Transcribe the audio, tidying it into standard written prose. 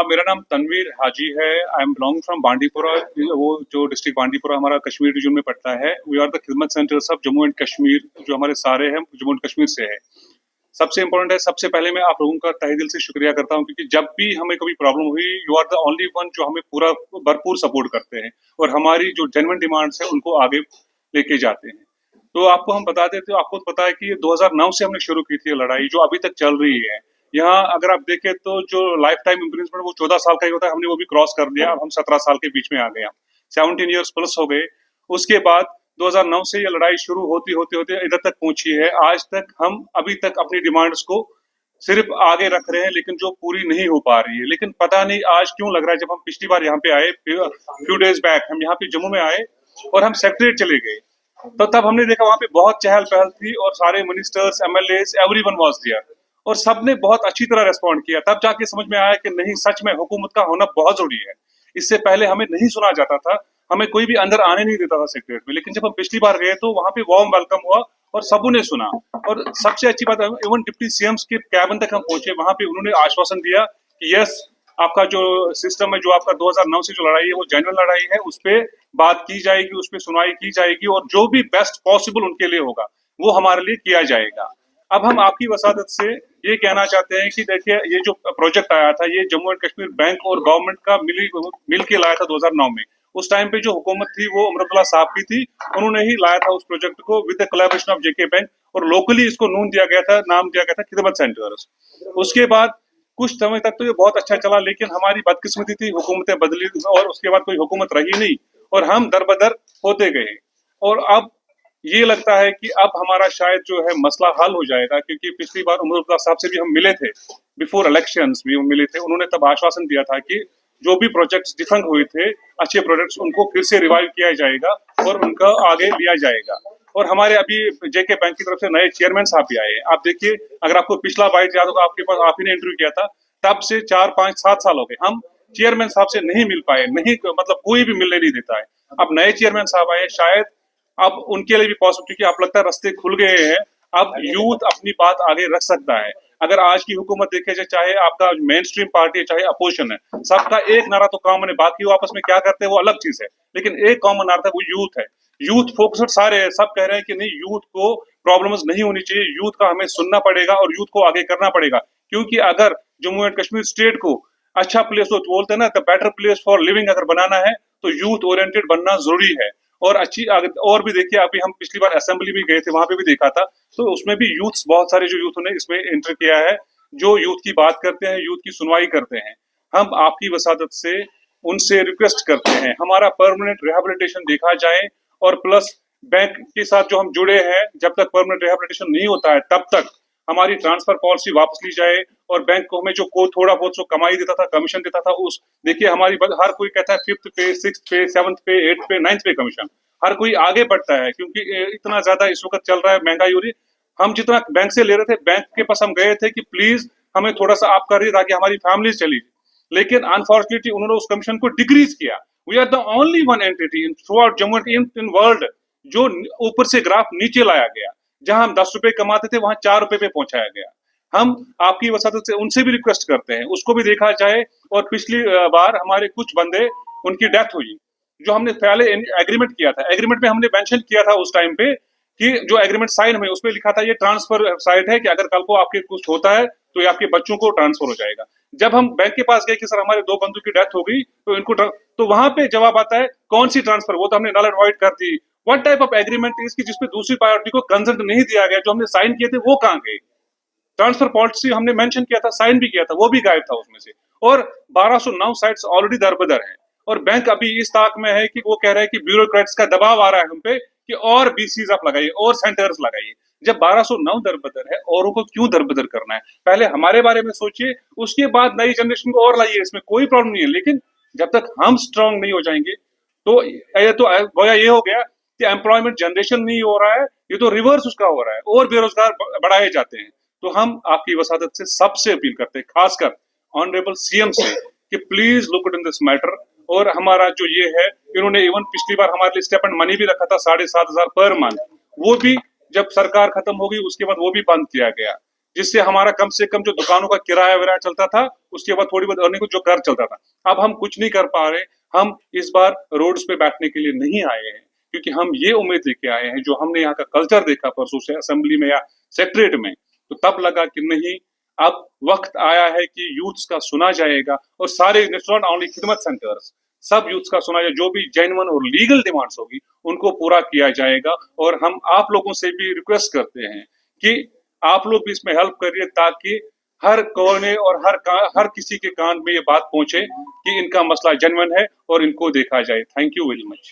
मेरा नाम तनवीर हाजी है। I am belong from Bandipora. वो जो डिस्ट्रिक्ट बांडीपुरा हमारा कश्मीर रीजन में पड़ता है। वी आर द खिदमत centres of Jammu and Kashmir. जो हमारे सारे हैं जम्मू एंड कश्मीर से है। सबसे इम्पोर्टेंट है, सबसे पहले मैं आप लोगों का तहे दिल से शुक्रिया करता हूं, क्योंकि जब भी हमें कभी प्रॉब्लम हुई, you are the only one जो हमें पूरा भरपूर सपोर्ट करते हैं और हमारी जो जेन्युइन डिमांड्स है उनको आगे लेके जाते हैं। तो आपको हम बता देते, आपको पता है कि ये 2009 से हमने शुरू की थी ये लड़ाई, जो अभी तक चल रही है। यहाँ अगर आप देखें तो जो लाइफ टाइम इम्प्रिजमेंट वो 14 साल का ही होता है, हमने वो भी क्रॉस कर दिया। अब हम 17 साल के बीच में आ गए, हम 17 ईयर्स प्लस हो गए। उसके बाद 2009 से ये लड़ाई शुरू होती होते होते इधर तक पहुंची है। आज तक हम अभी तक अपनी डिमांड्स को सिर्फ आगे रख रहे हैं, लेकिन जो पूरी नहीं हो पा रही है। लेकिन पता नहीं आज क्यों लग रहा है, जब हम पिछली बार यहाँ पे आए, फ्यू डेज बैक हम यहाँ पे जम्मू में आए और हम सेक्रेटरीट चले गए, तो तब हमने देखा वहां पे बहुत चहल पहल थी और सारे ministers, MLA, everyone was there और सबने बहुत अच्छी तरह रेस्पॉन्ड किया। तब जाके समझ में आया कि नहीं, सच में हुकूमत का होना बहुत जरूरी है। इससे पहले हमें नहीं सुना जाता था, हमें कोई भी अंदर आने नहीं देता था सेक्रेटरीट में। लेकिन जब हम पिछली बार गए तो वहां पे वार्म वेलकम हुआ और सबों ने सुना। और सबसे अच्छी बात, इवन डिप्टी सीएम्स के कैबिन तक हम पहुंचे, वहां पे उन्होंने आश्वासन दिया कि यस, आपका जो सिस्टम है, जो आपका 2009 से जो लड़ाई है वो जेन्युइन लड़ाई है, उस पर बात की जाएगी, उस पर सुनवाई की जाएगी और जो भी बेस्ट पॉसिबल उनके लिए होगा वो हमारे लिए किया जाएगा। अब हम आपकी वसादत से ये कहना चाहते हैं कि देखिए, ये जो प्रोजेक्ट आया था, ये जम्मू एंड कश्मीर बैंक और गवर्नमेंट का मिल के लाया था 2009 में। उस टाइम पे जो हुकूमत थी वो अमरुल्लाह साहब की थी, उन्होंने ही लाया था उस प्रोजेक्ट को with the collaboration of JK bank, और लोकली इसको नाम दिया गया था खिदमत सेंटर्स। उसके बाद कुछ समय तक तो ये बहुत अच्छा चला, लेकिन हमारी बदकिस्मती थी, हुकूमतें बदली और उसके बाद कोई हुकूमत रही नहीं और हम दरबदर होते गए। और अब ये लगता है कि अब हमारा शायद जो है मसला हल हो जाएगा, क्योंकि पिछली बार उमर साहब से भी हम मिले थे, बिफोर इलेक्शंस भी हम मिले थे। उन्होंने तब आश्वासन दिया था कि जो भी प्रोजेक्ट्स डिफंग हुए थे, अच्छे प्रोजेक्ट्स, उनको फिर से रिवाइव किया जाएगा और उनका आगे लिया जाएगा। और हमारे अभी जेके बैंक की तरफ से नए चेयरमैन साहब भी आए हैं। आप देखिए, अगर आपको पिछला बाइट याद होगा, आपके पास आप ही ने इंटरव्यू किया था, तब से 4, 5, 7 साल हो गए हम चेयरमैन साहब से नहीं मिल पाए, नहीं, मतलब कोई भी मिलने नहीं देता है। अब नए चेयरमैन साहब आए, शायद अब उनके लिए भी पॉसिबल, क्योंकि आप लगता है रास्ते खुल गए हैं, अब यूथ अपनी बात आगे रख सकता है। अगर आज की हुकूमत देखे जाए, चाहे आपका मेन स्ट्रीम पार्टी है, चाहे अपोजिशन है, सबका एक नारा तो कॉमन है। बाकी वो आपस में क्या करते हैं वो अलग चीज है, लेकिन एक कॉमन नारा था, वो यूथ है। यूथ फोकस्ड सारे हैं, सब कह रहे हैं कि नहीं, यूथ को प्रॉब्लम्स नहीं होनी चाहिए, यूथ का हमें सुनना पड़ेगा और यूथ को आगे करना पड़ेगा। क्योंकि अगर जम्मू एंड कश्मीर स्टेट को अच्छा प्लेस, तो बोलते हैं ना, the better place for living अगर बनाना है तो यूथ ओरिएंटेड बनना जरूरी है। और अच्छी और भी देखिए, अभी हम पिछली बार असेंबली भी गए थे, वहां पे भी देखा था, तो उसमें भी यूथ, बहुत सारे जो यूथ ने इसमें एंटर किया है, जो यूथ की बात करते हैं, यूथ की सुनवाई करते हैं। हम आपकी वसादत से उनसे रिक्वेस्ट करते हैं, हमारा परमानेंट रिहेबिलिटेशन देखा जाए और प्लस बैंक के साथ जो हम जुड़े हैं, जब तक परमानेंट रिहेबिलिटेशन नहीं होता है तब तक हमारी ट्रांसफर पॉलिसी वापस ली जाए। और बैंक को हमें जो को थोड़ा बहुत जो कमाई देता था, कमीशन देता था, उस देखिए हमारी हर कोई कहता है 5th पे, 6th पे, 7th पे, 8th पे, 9th पे कमीशन, हर कोई आगे बढ़ता है, क्योंकि इतना ज्यादा इस वक्त चल रहा है, महंगाई हो रही है। हम जितना बैंक से ले रहे थे, बैंक के पास हम गए थे कि प्लीज हमें थोड़ा सा आप करिए ताकि हमारी फैमिली चली, लेकिन अनफॉर्चुनेटली उन्होंने उस कमीशन को डिक्रीज किया। We are the only one entity in throughout Jammu in world जो ऊपर से ग्राफ नीचे लाया गया, जहां हम 10 रुपए कमाते थे वहां 4 रुपए पे पहुंचाया गया। हम आपकी वसादत से उनसे भी रिक्वेस्ट करते हैं, उसको भी देखा जाए। और पिछली बार हमारे कुछ बंदे, उनकी डेथ हुई, जो हमने पहले एग्रीमेंट किया था, एग्रीमेंट में हमने मेंशन किया था उस टाइम पे कि जो एग्रीमेंट साइन हुए उसमें लिखा था ये ट्रांसफर साइट है, कि अगर कल को आपके कुछ होता है तो ये आपके बच्चों को ट्रांसफर हो जाएगा। जब हम बैंक के पास गए कि सर हमारे 2 बंधु की डेथ हो गई, तो इनको तो वहां पे जवाब आता है कौन सी ट्रांसफर, वो तो हमने नल एंड वॉइड कर दी। What type of agreement is कि जिसपे दूसरी पार्टी को कंसेंट नहीं दिया गया, जो हमने साइन किए थे वो कहां गए? ट्रांसफर पॉलिसी हमने मेंशन किया था, साइन भी किया था, वो भी गायब था उसमें से। और 1209 साइट्स ऑलरेडी दरबदर है और बैंक अभी इस ताक में है कि वो कह रहे हैं कि ब्यूरोक्रेट्स का दबाव आ रहा है हम पे कि और बीसीज आप लगाइए और सेंटर्स लगाइए। जब 1209 दरबदर है, औरों को क्यों दरबदर करना है? पहले हमारे बारे में सोचिए, उसके बाद नई जनरेशन को और लाइए, इसमें कोई प्रॉब्लम नहीं है। लेकिन जब तक हम स्ट्रांग नहीं हो जाएंगे तो ये तो गोया ये हो गया कि एम्प्लॉयमेंट जनरेशन नहीं हो रहा है, ये तो रिवर्स उसका हो रहा है और बेरोजगार बढ़ाए जाते हैं। तो हम आपकी वसादत से सबसे अपील करते हैं, खासकर ऑनरेबल सीएम से, कि please look it in this matter. और हमारा जो ये है, इन्होंने इवन पिछली बार हमारे लिए स्टेपन मनी भी रखा था 7,500 पर मंथ, वो भी जब सरकार खत्म हो गई उसके बाद वो भी बंद किया गया। जिससे हमारा कम से कम जो दुकानों का किराया वगैरह चलता था, उसके बाद थोड़ी बहुत अर्निंग जो घर चलता था। अब हम कुछ नहीं कर पा रहे। हम इस बार रोड्स पे बैठने के लिए नहीं आए हैं, क्योंकि हम ये उम्मीद लेके आए हैं, जो हमने यहाँ का कल्चर देखा परसों से असेंबली में या सेक्रेटरीट में, तो तब लगा कि नहीं, अब वक्त आया है कि यूथ्स का सुना जाएगा, और सारे नॉट ओनली खिदमत सेंटर्स, सब यूथ्स का सुना जाए। जो भी जेन्युइन और लीगल डिमांड्स होगी उनको पूरा किया जाएगा। और हम आप लोगों से भी रिक्वेस्ट करते हैं कि आप लोग भी इसमें हेल्प करिए, ताकि हर कोने और हर किसी के कान में ये बात पहुंचे कि इनका मसला जेन्युइन है और इनको देखा जाए। Thank you very much.